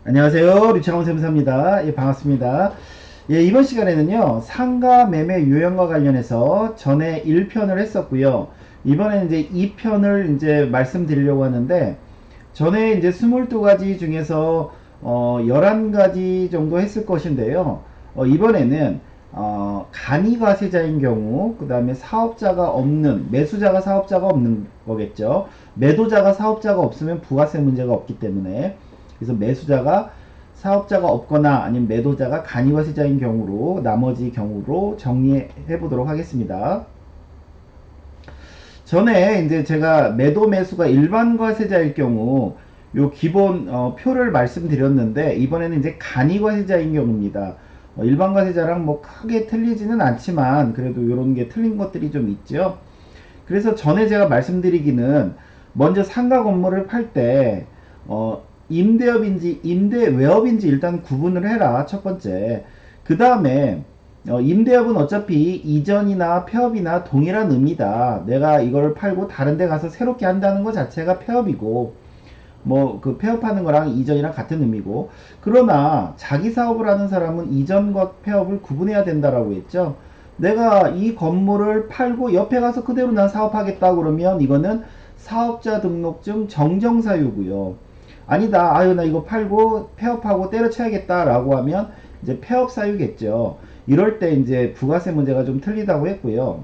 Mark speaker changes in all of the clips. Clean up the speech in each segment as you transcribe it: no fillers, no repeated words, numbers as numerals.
Speaker 1: 안녕하세요. 류창훈 세무사입니다. 예, 반갑습니다. 예, 이번 시간에는요, 상가 매매 유형과 관련해서 전에 1편을 했었고요. 이번에 이제 2편을 이제 말씀드리려고 하는데, 전에 이제 22가지 중에서 11가지 정도 했을 것인데요. 이번에는 간이과세자인 경우, 그 다음에 사업자가 없는, 매수자가 사업자가 없는 거겠죠. 매도자가 사업자가 없으면 부가세 문제가 없기 때문에, 그래서 매수자가 사업자가 없거나 아니면 매도자가 간이과세자인 경우로 나머지 경우로 정리해 보도록 하겠습니다. 전에 이제 제가 매도 매수가 일반 과세자일 경우 요 기본 표를 말씀드렸는데, 이번에는 이제 간이 과세자인 경우입니다. 일반 과세자랑 뭐 크게 틀리지는 않지만 그래도 이런 게 틀린 것들이 좀 있죠. 그래서 전에 제가 말씀드리기는, 먼저 상가 건물을 팔 때 임대업인지 임대외업인지 일단 구분을 해라, 첫 번째. 그 다음에 임대업은 어차피 이전이나 폐업이나 동일한 의미다. 내가 이걸 팔고 다른 데 가서 새롭게 한다는 것 자체가 폐업이고, 뭐 그 폐업하는 거랑 이전이랑 같은 의미고, 그러나 자기 사업을 하는 사람은 이전과 폐업을 구분해야 된다라고 했죠. 내가 이 건물을 팔고 옆에 가서 그대로 난 사업하겠다 그러면 이거는 사업자 등록증 정정사유고요. 아니다, 아유 나 이거 팔고 폐업하고 때려쳐야겠다 라고 하면 이제 폐업사유겠죠. 이럴 때 이제 부가세 문제가 좀 틀리다고 했고요.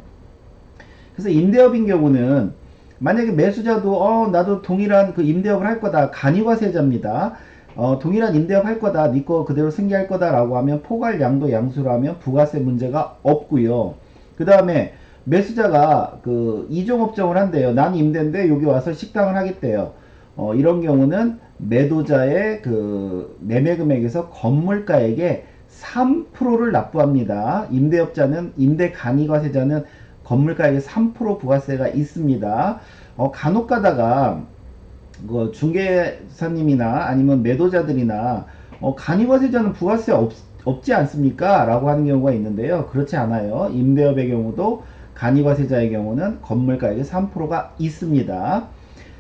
Speaker 1: 그래서 임대업인 경우는, 만약에 매수자도 나도 동일한 그 임대업을 할 거다, 간이과세자입니다. 동일한 임대업 할 거다, 니 거 그대로 승계할 거다 라고 하면 포괄 양도 양수로 하면 부가세 문제가 없고요. 그 다음에 매수자가 그 이종업종을 한대요. 난 임대인데 여기 와서 식당을 하겠대요. 이런 경우는 매도자의 그 매매금액에서 건물가액의 3%를 납부합니다. 임대업자는, 임대 간이과세자는 건물가액에 3% 부가세가 있습니다. 간혹 가다가 그 중개사님이나 아니면 매도자들이나 간이과세자는 부가세 없지 않습니까? 라고 하는 경우가 있는데요. 그렇지 않아요. 임대업의 경우도 간이과세자의 경우는 건물가액에 3%가 있습니다.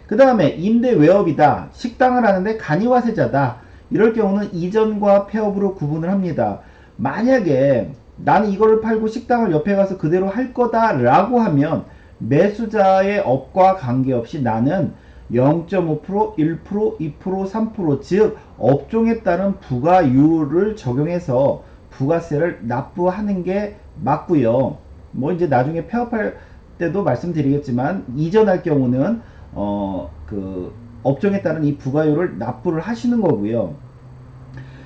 Speaker 1: 그 다음에 임대외업이다, 식당을 하는데 간이과세자다, 이럴 경우는 이전과 폐업으로 구분을 합니다. 만약에 나는 이거를 팔고 식당을 옆에 가서 그대로 할 거다 라고 하면 매수자의 업과 관계없이 나는 0.5%, 1%, 2%, 3%, 즉 업종에 따른 부가율을 적용해서 부가세를 납부하는 게 맞고요. 뭐 이제 나중에 폐업할 때도 말씀드리겠지만, 이전할 경우는 그 업종에 따른 이 부가율을 납부를 하시는 거고요.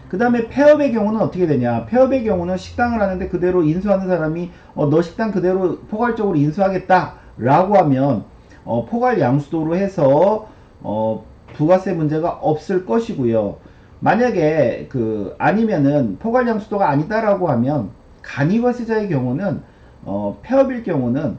Speaker 1: 그 다음에 폐업의 경우는 어떻게 되냐. 폐업의 경우는 식당을 하는데 그대로 인수하는 사람이 너 식당 그대로 포괄적으로 인수하겠다 라고 하면 포괄 양수도로 해서 부가세 문제가 없을 것이고요. 만약에 그 아니면은 포괄 양수도가 아니다라고 하면, 간이과세자의 경우는 폐업일 경우는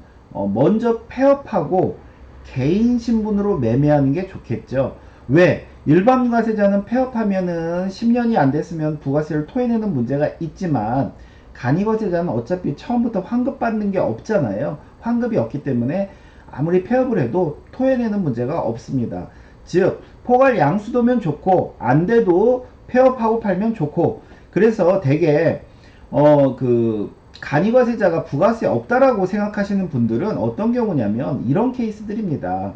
Speaker 1: 먼저 폐업하고 개인 신분으로 매매하는 게 좋겠죠. 왜? 일반 과세자는 폐업하면은 10년이 안 됐으면 부가세를 토해내는 문제가 있지만, 간이과세자는 어차피 처음부터 환급 받는 게 없잖아요. 환급이 없기 때문에 아무리 폐업을 해도 토해내는 문제가 없습니다. 즉 포괄 양수도면 좋고, 안 돼도 폐업하고 팔면 좋고. 그래서 되게 그 간이과세자가 부가세 없다라고 생각하시는 분들은 어떤 경우냐면 이런 케이스들입니다.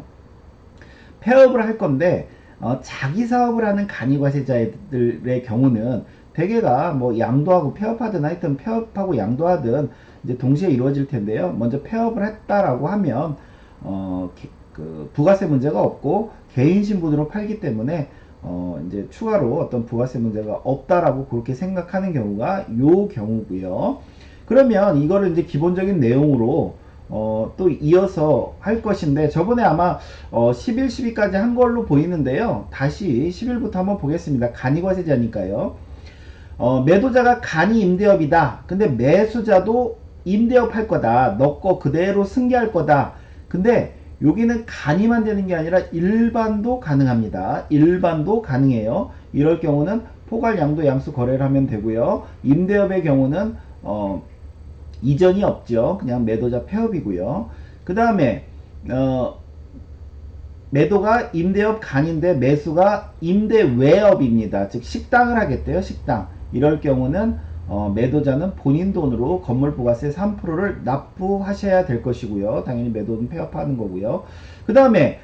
Speaker 1: 폐업을 할 건데 자기 사업을 하는 간이과세자들의 경우는 대개가 뭐 양도하고 폐업하든, 하여튼 폐업하고 양도하든 이제 동시에 이루어질 텐데요. 먼저 폐업을 했다라고 하면 그 부가세 문제가 없고 개인 신분으로 팔기 때문에 이제 추가로 어떤 부가세 문제가 없다라고 그렇게 생각하는 경우가 요 경우고요. 그러면 이거를 이제 기본적인 내용으로 또 이어서 할 것인데, 저번에 아마 11, 12까지 한 걸로 보이는데요. 다시 11부터 한번 보겠습니다. 간이과세자니까요. 매도자가 간이 임대업이다. 근데 매수자도 임대업 할 거다. 너 거 그대로 승계할 거다. 근데 여기는 간이만 되는 게 아니라 일반도 가능합니다. 일반도 가능해요. 이럴 경우는 포괄 양도 양수 거래를 하면 되고요. 임대업의 경우는 이전이 없죠. 그냥 매도자 폐업이고요. 그 다음에 매도가 임대업 간인데 매수가 임대외업입니다. 즉 식당을 하겠대요. 식당. 이럴 경우는 매도자는 본인 돈으로 건물 부가세 3%를 납부하셔야 될 것이고요. 당연히 매도는 폐업하는 거고요. 그 다음에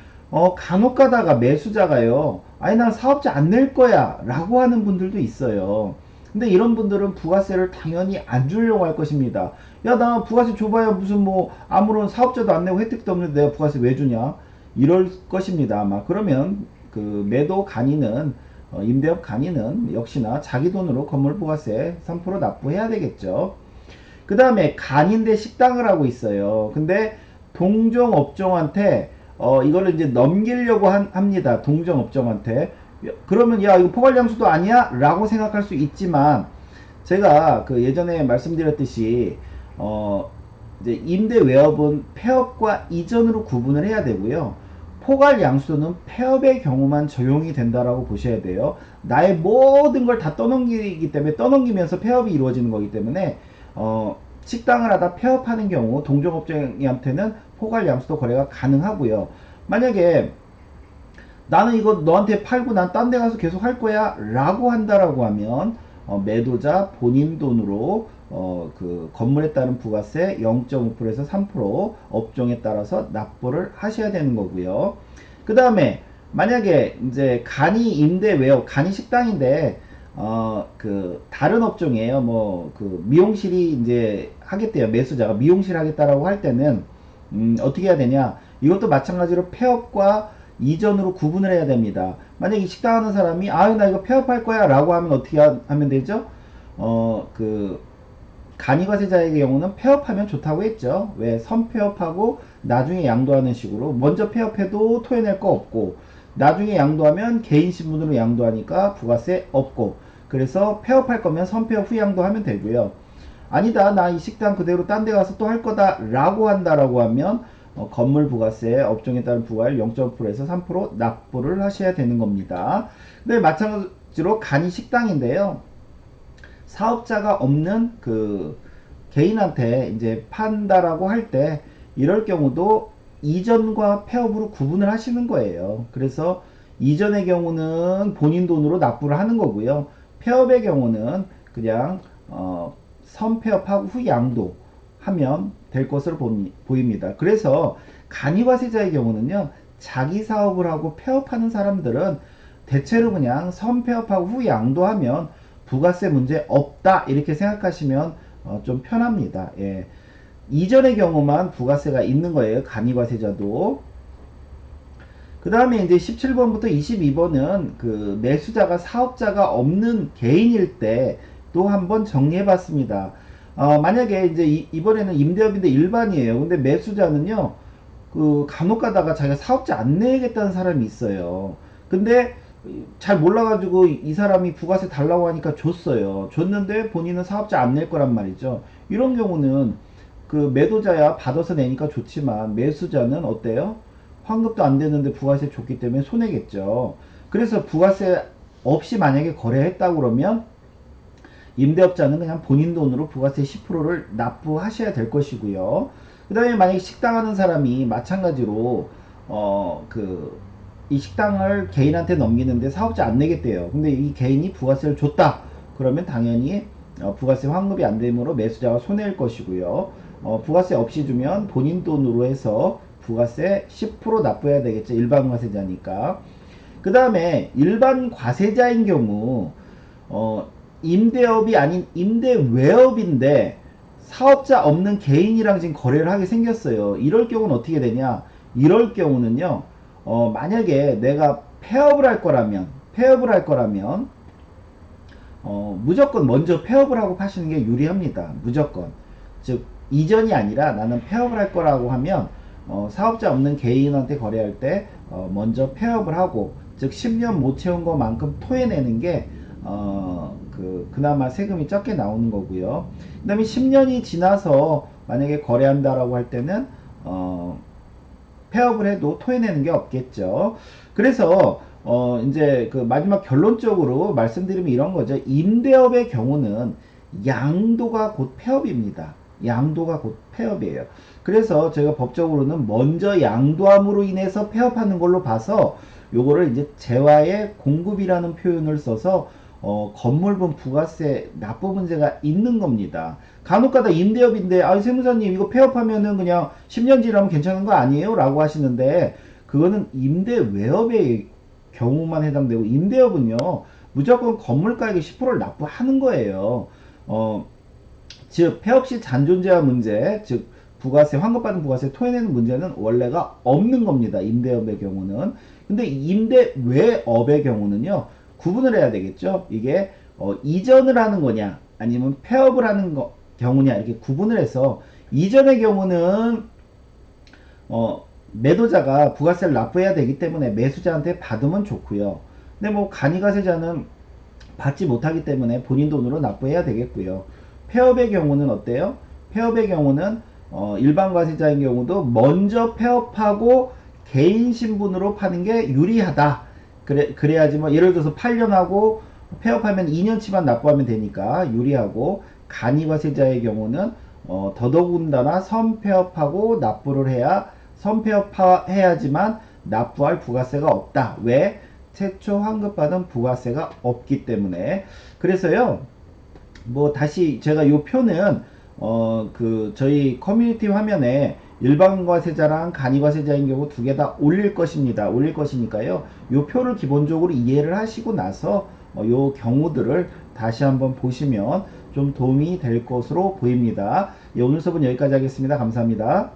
Speaker 1: 간혹 가다가 매수자가요, 아니 난 사업자 안 낼 거야 라고 하는 분들도 있어요. 근데 이런 분들은 부가세를 당연히 안 주려고 할 것입니다. 야, 나 부가세 줘봐야 무슨 뭐 아무런 사업자도 안 내고 혜택도 없는데 내가 부가세 왜 주냐, 이럴 것입니다. 아마 그러면 그 매도 간이는 임대업 간이는 역시나 자기 돈으로 건물 부가세 3% 납부해야 되겠죠. 그 다음에 간인데 식당을 하고 있어요. 근데 동종업종한테 이거를 이제 넘기려고 합니다. 동종업종한테. 그러면 야, 이거 포괄량수도 아니야? 라고 생각할 수 있지만, 제가 그 예전에 말씀드렸듯이 이제 임대 외업은 폐업과 이전으로 구분을 해야 되고요. 포괄 양수는 폐업의 경우만 적용이 된다라고 보셔야 돼요. 나의 모든 걸 다 떠넘기기 때문에, 떠넘기면서 폐업이 이루어지는 거기 때문에 식당을 하다 폐업하는 경우 동종업종한테는 포괄 양수도 거래가 가능하고요. 만약에 나는 이거 너한테 팔고 난 딴 데 가서 계속 할 거야 라고 한다라고 하면 매도자 본인 돈으로 그 건물에 따른 부가세 0.5%에서 3% 업종에 따라서 납부를 하셔야 되는 거고요. 그 다음에 만약에 이제 간이 임대 외업, 간이 식당인데 그 다른 업종이에요. 뭐 그 미용실이 이제 하겠대요. 매수자가 미용실 하겠다라고 할 때는 어떻게 해야 되냐? 이것도 마찬가지로 폐업과 이전으로 구분을 해야 됩니다. 만약에 식당 하는 사람이 나 이거 폐업할 거야 라고 하면 어떻게 하면 되죠? 그 간이과세자의 경우는 폐업하면 좋다고 했죠. 왜? 선폐업하고 나중에 양도하는 식으로, 먼저 폐업해도 토해낼 거 없고 나중에 양도하면 개인 신분으로 양도하니까 부가세 없고, 그래서 폐업할 거면 선폐업 후 양도하면 되고요. 아니다, 나 이 식당 그대로 딴 데 가서 또 할 거다 라고 한다라고 하면 건물 부가세 업종에 따른 부과율 0.5%에서 3% 납부를 하셔야 되는 겁니다. 근데 마찬가지로 간이 식당인데요, 사업자가 없는 그 개인한테 이제 판다라고 할 때 이럴 경우도 이전과 폐업으로 구분을 하시는 거예요. 그래서 이전의 경우는 본인 돈으로 납부를 하는 거고요. 폐업의 경우는 그냥 선폐업하고 후 양도하면 될 것으로 보입니다. 그래서 간이과세자의 경우는요, 자기 사업을 하고 폐업하는 사람들은 대체로 그냥 선폐업하고 후 양도하면 부가세 문제 없다 이렇게 생각하시면 좀 편합니다. 예. 이전의 경우만 부가세가 있는 거예요. 간이과세자도. 그 다음에 이제 17번부터 22번은 그 매수자가 사업자가 없는 개인일 때 또 한번 정리해 봤습니다. 만약에 이제 이번에는 임대업인데 일반이에요. 근데 매수자는요, 그 간혹 가다가 자기가 사업자 안 내겠다는 사람이 있어요. 근데 잘 몰라가지고 이 사람이 부가세 달라고 하니까 줬어요. 줬는데 본인은 사업자 안 낼 거란 말이죠. 이런 경우는 그 매도자야 받아서 내니까 좋지만 매수자는 어때요? 환급도 안 되는데 부가세 줬기 때문에 손해겠죠. 그래서 부가세 없이 만약에 거래했다고 그러면 임대업자는 그냥 본인 돈으로 부가세 10%를 납부하셔야 될 것이고요. 그 다음에 만약에 식당 하는 사람이 마찬가지로 이 식당을 개인한테 넘기는데 사업자 안 내겠대요. 근데 이 개인이 부가세를 줬다 그러면 당연히 부가세 환급이 안 되므로 매수자가 손해일 것이고요. 부가세 없이 주면 본인 돈으로 해서 부가세 10% 납부해야 되겠죠. 일반 과세자니까. 그 다음에 일반 과세자인 경우 임대업이 아닌 임대외업인데 사업자 없는 개인이랑 지금 거래를 하게 생겼어요. 이럴 경우는 어떻게 되냐? 이럴 경우는요, 만약에 내가 폐업을 할 거라면 무조건 먼저 폐업을 하고 파시는 게 유리합니다. 무조건. 즉 이전이 아니라 나는 폐업을 할 거라고 하면 사업자 없는 개인한테 거래할 때 먼저 폐업을 하고, 즉 10년 못 채운 것만큼 토해내는 게 그나마 세금이 적게 나오는 거고요. 그 다음에 10년이 지나서 만약에 거래한다라고 할 때는 폐업을 해도 토해내는 게 없겠죠. 그래서 이제 그 마지막 결론적으로 말씀드리면 이런 거죠. 임대업의 경우는 양도가 곧 폐업입니다. 양도가 곧 폐업이에요. 그래서 제가 법적으로는 먼저 양도함으로 인해서 폐업하는 걸로 봐서 요거를 이제 재화의 공급이라는 표현을 써서 건물분 부가세 납부 문제가 있는 겁니다. 간혹가다 임대업인데 아 세무사님 이거 폐업하면은 그냥 10년 지나면 괜찮은 거 아니에요? 라고 하시는데 그거는 임대 외업의 경우만 해당되고 임대업은요 무조건 건물가액의 10%를 납부하는 거예요. 즉 폐업 시 잔존재화 문제, 즉 부가세, 환급받은 부가세 토해내는 문제는 원래가 없는 겁니다. 임대업의 경우는. 근데 임대 외업의 경우는요. 구분을 해야 되겠죠. 이게 이전을 하는 거냐 아니면 폐업을 하는 경우냐 이렇게 구분을 해서 이전의 경우는 매도자가 부가세를 납부해야 되기 때문에 매수자한테 받으면 좋고요. 근데 뭐 간이가세자는 받지 못하기 때문에 본인 돈으로 납부해야 되겠고요. 폐업의 경우는 어때요? 폐업의 경우는 일반 과세자인 경우도 먼저 폐업하고 개인 신분으로 파는 게 유리하다. 그래야지 뭐 예를 들어서 8년 하고 폐업하면 2년치만 납부하면 되니까 유리하고 간이과세자의 경우는 더더군다나 선폐업하고 납부를 해야 선폐업해야지만 납부할 부가세가 없다. 왜? 최초 환급받은 부가세가 없기 때문에. 그래서요 뭐 다시 제가 요 표는 저희 커뮤니티 화면에 일반과세자랑 간이과세자인 경우 두 개 다 올릴 것입니다. 올릴 것이니까요. 요 표를 기본적으로 이해를 하시고 나서 요 경우들을 다시 한번 보시면 좀 도움이 될 것으로 보입니다. 예, 오늘 수업은 여기까지 하겠습니다. 감사합니다.